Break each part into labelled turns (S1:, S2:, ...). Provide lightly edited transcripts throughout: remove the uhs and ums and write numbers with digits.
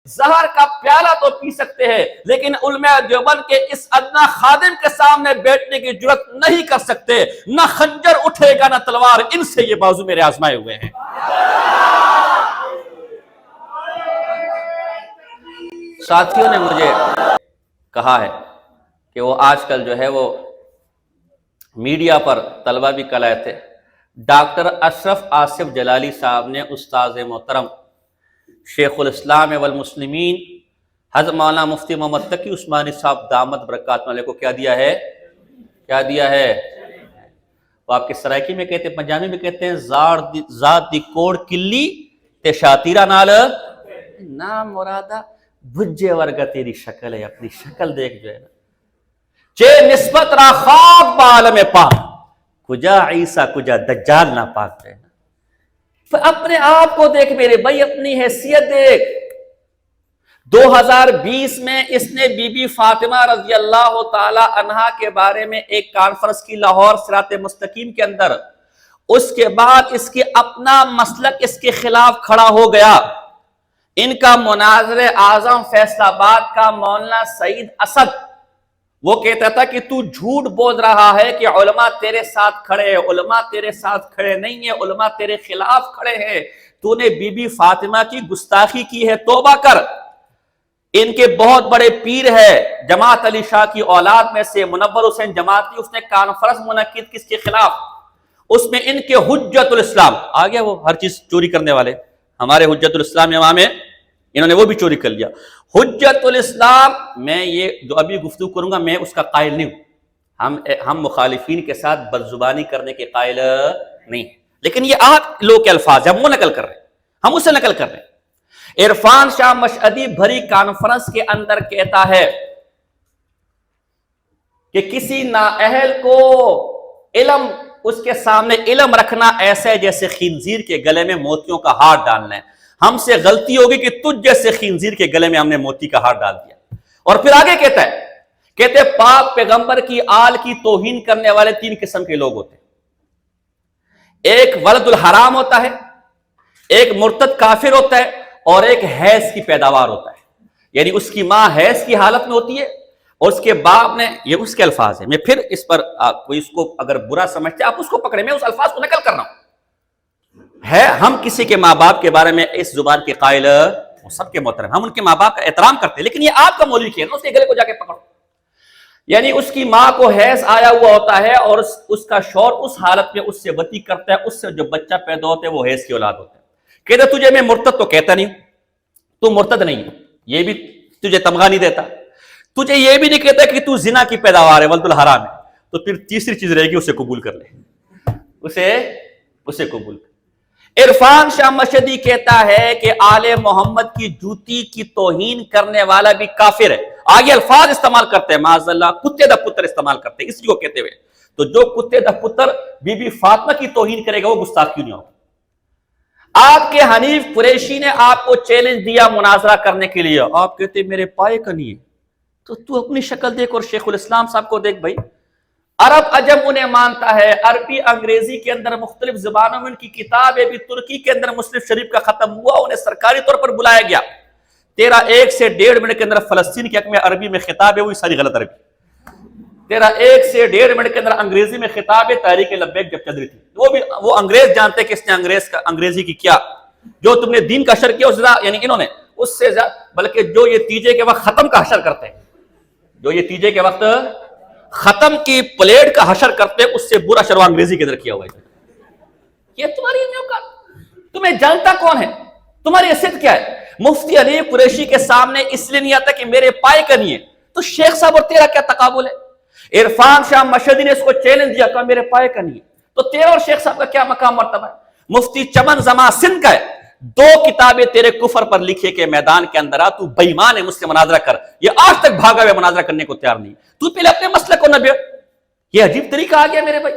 S1: زہر کا پیالہ تو پی سکتے ہیں لیکن علماء دیوبند کے اس ادنا خادم کے سامنے بیٹھنے کی جرات نہیں کر سکتے. نہ خنجر اٹھے گا نہ تلوار، ان سے یہ بازو میرے آزمائے ہوئے ہیں. ساتھیوں نے مجھے کہا ہے کہ وہ آج کل جو ہے وہ میڈیا پر طلبہ بھی کل آئے تھے. ڈاکٹر اشرف آصف جلالی صاحب نے استاذ محترم شیخ الاسلام والمسلمین حضرت مولانا مفتی محمد تقی عثمانی صاحب دامت برکاتہ علیہ کو کیا دیا ہے وہ آپ کے سرائکی میں کہتے ہیں، پنجابی میں کہتے ہیں ذات دی کوڑ کلی تے شاتیرہ نال نام مرادا بھجے ورگا تیری شکل ہے. اپنی شکل دیکھ جو ہے نا چے نسبت را خواب بعالم پاک کجا عیسیٰ کجا دجال نہ پاک جو ہے نا. اپنے آپ کو دیکھ میرے بھائی، اپنی حیثیت دیکھ. 2020 میں اس نے بی بی فاطمہ رضی اللہ تعالی عنہا کے بارے میں ایک کانفرنس کی لاہور صراط مستقیم کے اندر. اس کے بعد اس کے اپنا مسلک اس کے خلاف کھڑا ہو گیا. ان کا مناظر اعظم فیصل آباد کا مولانا سعید اسد وہ کہتا تھا کہ تو جھوٹ بول رہا ہے کہ علماء تیرے ساتھ کھڑے ہیں، علماء تیرے ساتھ کھڑے نہیں ہیں، علماء تیرے خلاف کھڑے ہیں. تو نے بی بی فاطمہ کی گستاخی کی ہے، توبہ کر. ان کے بہت بڑے پیر ہے جماعت علی شاہ کی اولاد میں سے منور حسین جماعتی، اس نے کانفرنس منعقد کس کے خلاف؟ اس میں ان کے حجت الاسلام آ گیا، وہ ہر چیز چوری کرنے والے ہمارے حجت الاسلام امام ہے، انہوں نے وہ بھی چوری کر لیا. حجت الاسلام میں یہ جو ابھی گفتگو کروں گا میں اس کا قائل نہیں ہوں. ہم مخالفین کے ساتھ بدزبانی کرنے کے قائل نہیں ہیں، لیکن یہ آپ لوگ کے الفاظ ہیں، ہم وہ نقل کر رہے ہیں، ہم اسے نقل کر رہے ہیں. عرفان شاہ مشہدی بھری کانفرنس کے اندر کہتا ہے کہ کسی نااہل کو علم، اس کے سامنے علم رکھنا ایسا ہے جیسے خنزیر کے گلے میں موتیوں کا ہار ڈالنا ہے. ہم سے غلطی ہوگی کہ تجھ جیسے خنزیر کے گلے میں ہم نے موتی کا ہار ڈال دیا. اور پھر آگے کہتے پاک پیغمبر کی آل کی توہین کرنے والے 3 قسم کے لوگ ہوتے ہیں. ایک ولد الحرام ہوتا ہے، ایک مرتد کافر ہوتا ہے، اور ایک حیض کی پیداوار ہوتا ہے. یعنی اس کی ماں حیض کی حالت میں ہوتی ہے اور اس کے باپ نے، یہ اس کے الفاظ ہیں. میں پھر اس پر کوئی اس کو اگر برا سمجھتے آپ اس کو پکڑے، میں اس الفاظ کو نقل کر رہا ہوں. ہے ہم کسی کے ماں باپ کے بارے میں اس زبان کے قائل، وہ سب کے محترم، ہم ان کے ماں باپ کا احترام کرتے ہیں، لیکن یہ آپ کا مولوی کہنا اس کے گلے کو جا کے پکڑو. یعنی اس کی ماں کو حیض آیا ہوا ہوتا ہے اور اس کا شوہر اس حالت میں اس سے وطی کرتا ہے، اس سے جو بچہ پیدا ہوتا ہے وہ حیض کی اولاد ہوتا ہے. کہتے تجھے میں مرتد تو کہتا نہیں، تو مرتد نہیں، یہ بھی تجھے تمغہ نہیں دیتا، تجھے یہ بھی نہیں کہتا کہ تو زنا کی پیداوار ہے، ولد الحرام ہے. تو پھر تیسری چیز رہے گی، اسے قبول کر لے، اسے قبول کر. عرفان شاہ مشہدی کہتا ہے کہ آل محمد کی جوتی کی توہین کرنے والا بھی کافر ہے. آگے الفاظ استعمال کرتے ہیں، معاذ اللہ کتے دا پتر استعمال کرتے ہیں اسی کو کہتے ہوئے. تو جو کتے دا پتر بی بی فاطمہ کی توہین کرے گا وہ گستاخ کیوں نہیں ہوگا؟ آپ کے حنیف قریشی نے آپ کو چیلنج دیا مناظرہ کرنے کے لیے، آپ کہتے میرے پائے کا نہیں ہے، تو اپنی شکل دیکھ اور شیخ الاسلام صاحب کو دیکھ. بھائی عرب عجم انہیں مانتا ہے، عربی انگریزی کے اندر مختلف زبانوں میں ان کی کتاب ہے. بھی ترکی کے اندر مسلم شریف کا ختم ہوا، انہیں سرکاری طور پر بلایا گیا. تیرا 1 سے 1.5 منٹ کے اندر فلسطین کے حق میں عربی میں خطاب ہے، وہی ساری غلط عربی. تیرا 1 سے 1.5 منٹ کے اندر انگریزی میں خطاب ہے، تحریک لبیک جب چل رہی تھی. وہ انگریز جانتے کہ اس نے انگریزی کی کیا. جو تم نے دین کا حشر کیا اس زیادہ، یعنی انہوں نے اس سے زیادہ، بلکہ جو یہ تیجے کے وقت ختم کا حشر کرتے ہیں، جو یہ تیجے کے وقت ختم کی پلیٹ کا حشر کرتے ہیں، اس سے برا شروع انگریزی کے اندر کیا ہوا ہے. یہ تمہاری تمہیں جانتا کون ہے؟ تمہاری حیثیت کیا ہے؟ مفتی علی قریشی کے سامنے اس لیے نہیں آتا کہ میرے پائے کا نہیں ہے، تو شیخ صاحب اور تیرا کیا تقابل ہے؟ عرفان شاہ مشہدی نے اس کو چیلنج دیا، کہا میرے پائے کا نہیں ہے، تو تیرا اور شیخ صاحب کا کیا مقام مرتبہ ہے؟ مفتی چمن زمان سندھ کا ہے، 2 کتابیں تیرے کفر پر لکھے کہ میدان کے اندر آ، تو بے ایمان ہے، مجھ سے مناظرہ کر. یہ آج تک بھاگا ہوئے مناظرہ کرنے کو تیار نہیں. تو پہلے اپنے مسئلے کو نہ بیٹھ. یہ عجیب طریقہ آ گیا میرے بھائی.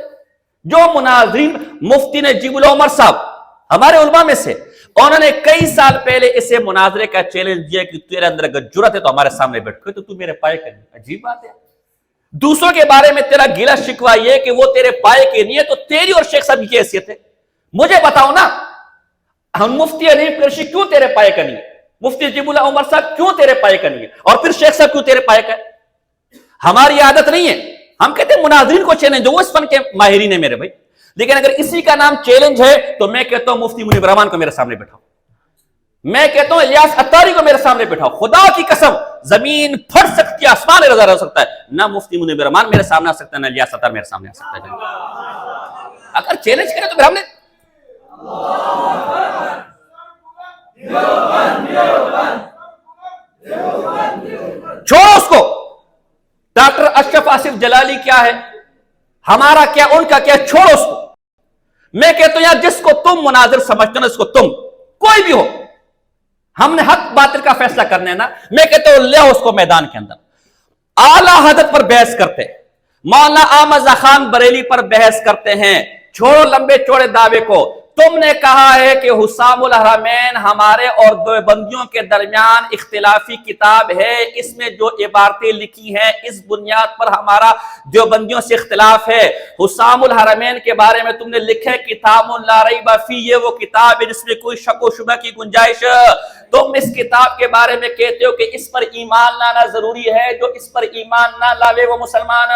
S1: جو مناظرین مفتی نجیب العمر صاحب ہمارے علماء میں سے، انہوں نے کئی سال پہلے اسے مناظرے کا چیلنج دیا کہ تیرے اندر اگر جرأت ہے تو ہمارے سامنے بیٹھ. تو میرے پائے کا نہیں. عجیب بات ہے. دوسروں کے بارے میں تیرا گیلا شکوا یہ کہ وہ تیرے پائے کے نہیں ہے، تو تیری اور شیخ صاحب کی حیثیت ہے؟ مجھے بتاؤ نا، ہم مفتی حنیف قریشی کیوں تیرے پائے کا نہیں ہے؟ मुफ्ती अजीबुल्लाह उमर साहब क्यों तेरे पाए का नहीं है, और फिर शेख साहब क्यों तेरे पाए का है? हमारी आदत नहीं है, हम कहते हैं मुनाजरीन को चैलेंज दो, वो इस फन के माहिरीन है मेरे भाई। लेकिन अगर इसी का नाम चैलेंज है तो मैं कहता हूं मुफ्ती मुनीब रहमान को मेरे सामने बैठाओ, मैं कहता हूं इलियास अत्तारी को मेरे सामने बैठाओ, खुदा की कसम जमीन फट सकती है, आसमान रजा रह सकता है, ना मुफ्ती मुनीब रहमान मेरे सामने आ सकता है, ना इलियास अत्तारी मेरे सामने आ सकता है। अगर चैलेंज करें तो फिर हमने छोड़ो उसको। डॉक्टर अशरफ आसिफ जलाली क्या है, हमारा क्या, उनका क्या, छोड़ो उसको। मैं कहता हूं यार जिसको तुम मुनाजिर समझते हो, इसको तुम कोई भी हो, हमने हक बातिल का फैसला करना है ना, मैं कहता हूं ले उसको मैदान के अंदर। आला हजरत पर बहस करते हैं, मौलाना अहमद खान बरेली पर बहस करते हैं, छोड़ो लंबे चौड़े दावे को। तुमने कहा है कि हुसामुल हरमैन हमारे और देवबंदियों के दरमियान इख्तिलाफी किताब है, इसमें जो इबारतें लिखी हैं इस बुनियाद पर हमारा देवबंदियों से इख्तिलाफ है। हुसामुल हरमैन के बारे में तुमने लिखा है किताबुन ला रैब फीह, ये वो किताब है जिसमें कोई शक व शुबह की गुंजाइश। तुम इस किताब के बारे में कहते हो कि इस पर ईमान लाना जरूरी है, जो इस पर ईमान ना लावे वो मुसलमान।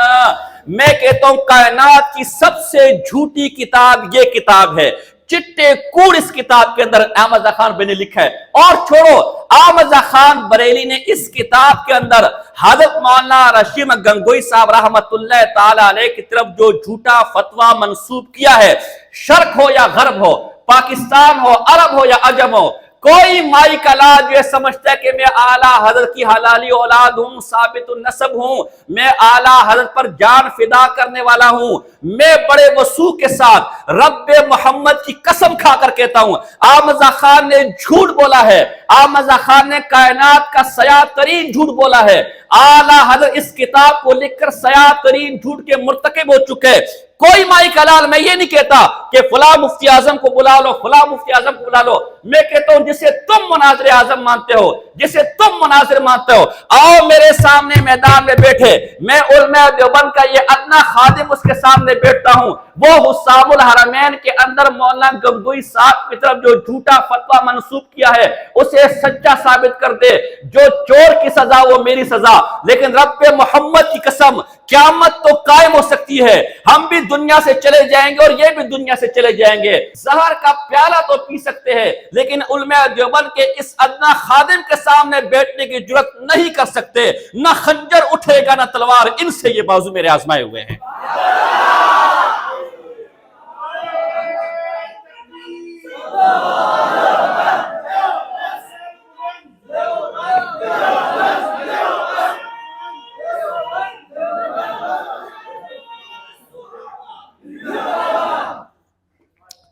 S1: मैं कहता हूं कायनात की सबसे झूठी किताब ये किताब है, चिट्टे कूड़ इस किताब के अंदर अहमद खान बरेली ने लिखा है। और छोड़ो, अहमद खान बरेली ने इस किताब के अंदर हजरत मौलाना रशीद गंगोई साहब रहमतुल्लाह ताला अलैह की तरफ जो झूठा फतवा मंसूब किया है, शर्क हो या गरब हो, पाकिस्तान हो, अरब हो या अजम हो, कोई माई का लाज ये समझता है कि मैं आला हजरत की हलाली औलाद हूं, साबितुन नसब हूं, मैं आला हजरत पर जान फिदा करने वाला हूं। मैं बड़े वसूख के साथ रब्बे मोहम्मद की कसम खाकर कहता हूं, अहमद खान ने झूठ बोला है, अहमद खान ने कायनात का सयाह तरीन झूठ बोला है। आला हजरत इस किताब को लिखकर सयाह तरीन झूठ के मुर्तकिब हो चुके। कोई माई का लाल, मैं ये नहीं कहता कि फला मुफ्ती आजम को बुला लो, फला मुफ्ती आजम को बुला लो, मैं कहता हूं जिसे तुम मुनाजिर आजम मानते हो, जिसे तुम मुनाजिर मानते हो, आओ मेरे सामने मैदान में बैठे। मैं उलमा देवबंद का ये अदना खादिम उसके सामने बैठता हूं, वो हुसामुल हरमैन के अंदर मौलाना गंगोई साहब की तरफ जो झूठा फतवा मंसूब किया है उसे सच्चा साबित कर दे। जो चोर की सजा वो मेरी सजा, लेकिन रब्बे मोहम्मद की कसम क़यामत तो कायम हो सकती है, हम भी दुनिया से चले जाएंगे और ये भी दुनिया से चले जाएंगे। जहर का प्याला तो पी सकते हैं, लेकिन उलमा देवबंद के इस अदना खादिम के सामने बैठने की जुर्रत नहीं कर सकते। ना खंजर उठेगा ना तलवार, इनसे ये बाजू मेरे आजमाए हुए हैं।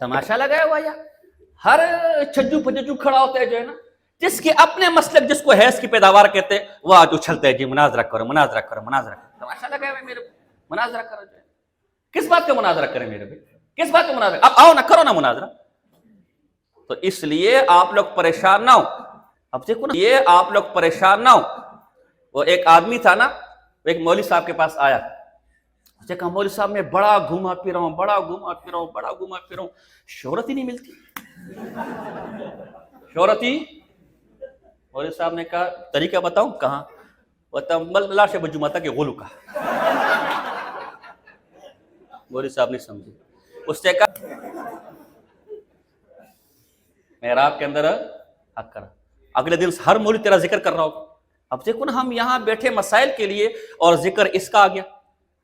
S1: तमाशा लगाया हुआ यार, हर छज्जू फज्जू खड़ा होता है जो है ना, जिसके अपने मसलक, जिसको हैस की पैदावार कहते हैं, वो आज उछलते हैं जी मुनाजरा करो, मुनाजरा करो, मुनाजरा करो। तमाशा लगाया हुआ मेरे, मुनाजरा करो जो है। किस बात का मुनाजरा करें मेरे भाई, किस बात का मुनाजरा? अब आओ ना, करो ना मुनाजरा। तो इसलिए आप लोग परेशान ना हो। अब देखो ना, ये आप लोग परेशान ना हो। वो एक आदमी था ना, एक मौलवी साहब के पास आया, उसने कहा मौलवी साहब मैं बड़ा घूमा फिरा हूं, बड़ा घूमा फिरा हूं, बड़ा घूमा फिरा हूं, शोहरत ही नहीं मिलती, शोहरत ही। मौलवी साहब ने कहा तरीका बताऊं? कहां? बता से बजुमाता के गोलू का। मौलवी साहब नहीं समझे, उसने कहा मेहराब के अंदर हक करा, अगले दिन हर मौलवी तेरा जिक्र कर रहा होगा। अब देखो ना, हम यहां बैठे मसाइल के लिए और जिक्र इसका आ गया।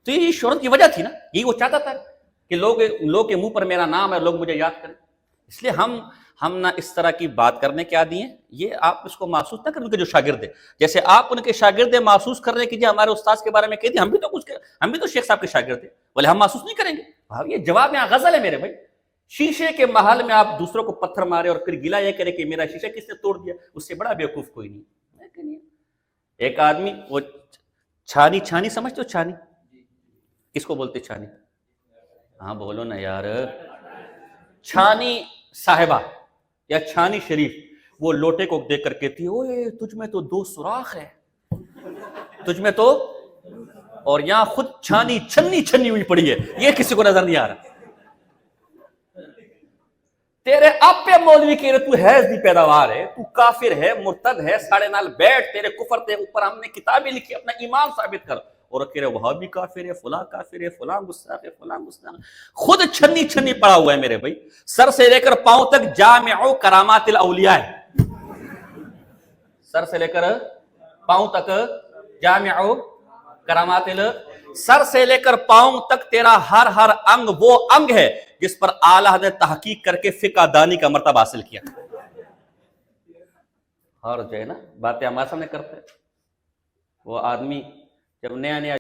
S1: तो ये शोहरत की वजह थी ना, ये वो चाहता था कि लोग के मुंह पर मेरा नाम है, लोग मुझे याद करें। इसलिए हम ना इस तरह की बात करने के आदी हैं। ये आप इसको महसूस ना करें, उनके जो शागिर्द है, जैसे आप उनके शागिर्द महसूस कर रहे कीजिए हमारे उस्ताद के बारे में कहते हम भी तो शेख साहब के शागिर्द थे, बोले हम महसूस नहीं करेंगे। हाँ, ये जवाब यहाँ गजल है मेरे भाई। शीशे के महल में आप दूसरों को पत्थर मारे और फिर गिला ये करे कि मेरा शीशा किसने तोड़ दिया, उससे बड़ा बेवकूफ कोई नहीं। एक आदमी, वो छानी समझते हो? छानी किसको बोलते? छानी, हाँ बोलो ना यार। छानी साहिबा या छानी शरीफ वो लोटे को देख कर कहती है, ओए तुझ में तो 2 सुराख है, तुझ में तो, और यहां खुद छानी छन्नी हुई पड़ी है, ये किसी को नजर नहीं आ रहा। تیرے आपे मौलवी कह रहे तू हैज दी पैदावार है, तू काफिर है, मुर्तद है, साढ़े नाल बैठ, तेरे कुफर के ऊपर हमने किताबें लिखी, अपना ईमान साबित कर। और कह रहे वहां भी काफिर है, फुला गुस्सा है, फुला गुस्सा। खुद छन्नी छन्नी पड़ा हुआ है मेरे भाई, सर से लेकर पांव तक जामिउ करामातिल औलिया है, सर से लेकर पांव तक जामिउ करामातिल, सर से लेकर पांव तक तेरा हर हर अंग वो अंग है जिस पर आला ने तहकीक करके फिका दानी का मर्तबा हासिल किया। और जो है ना बातें हमारे सामने करते, वो आदमी जब नया नया